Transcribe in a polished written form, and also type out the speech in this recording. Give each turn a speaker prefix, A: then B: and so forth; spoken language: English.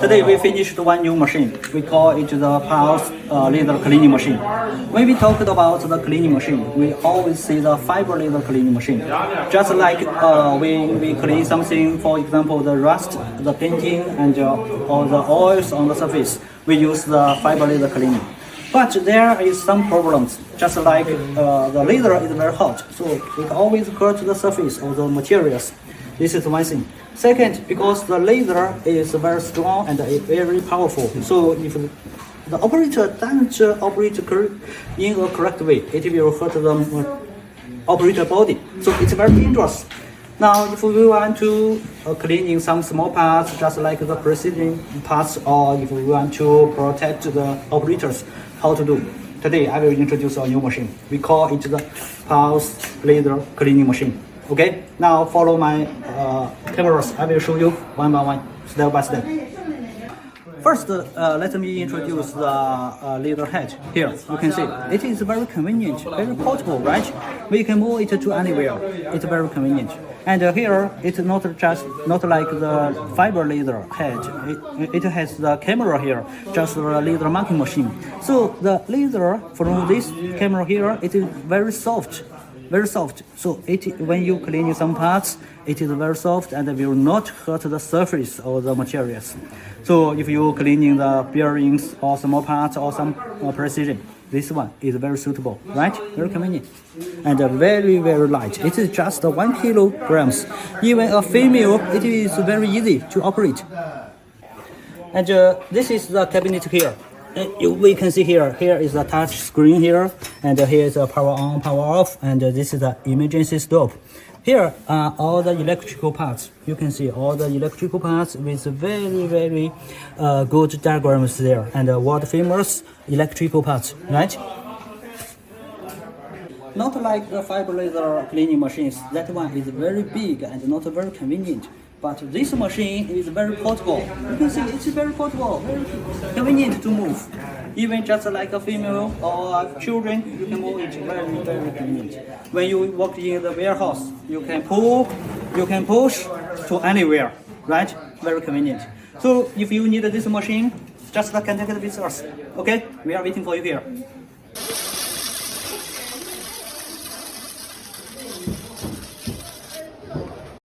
A: Today we finished one new machine. We call it the Pulse laser cleaning machine. When we talked about the cleaning machine, we always see the fiber laser cleaning machine. Just like we clean something, for example, the rust, the painting, and all the oils on the surface, we use the fiber laser cleaning. But there is some problems, just like the laser is very hot, so it always hurts the surface of the materials. This is one thing. Second, because the laser is very strong and very powerful, so if the operator doesn't operate in a correct way, it will hurt the operator body. So it's very dangerous. Now, if we want to cleaning some small parts, just like the precision parts, or if we want to protect the operators, how to do? Today, I will introduce a new machine. We call it the Pulse laser cleaning machine. Okay, now follow my cameras. I will show you one by one, step by step. First, let me introduce the laser head. Here, you can see it is very convenient, very portable, right? We can move it to anywhere. It's very convenient. And here, it's not like the fiber laser head. It has the camera here, just a laser marking machine. So the laser from this camera here, it is very soft. Very soft. So when you clean some parts, it is very soft and will not hurt the surface of the materials. So if you cleaning the bearings or small parts or some precision, this one is very suitable, right? Very convenient and very light. It is just 1 kilograms. Even a female, it is very easy to operate. And this is the cabinet here. We can see here is the touch screen here, and here is a power on, power off, and this is the emergency stop. Here are all the electrical parts. You can see all the electrical parts with very good diagrams there, and world famous electrical parts, right? Not like the fiber laser cleaning machines. That one is very big and not very convenient. But this machine is very portable. You can see it's very portable, very convenient to move. Even just like a female or children, you can move it very convenient. When you walk in the warehouse, you can pull, you can push to anywhere, right? Very convenient. So if you need this machine, just contact with us. Okay, we are waiting for you here.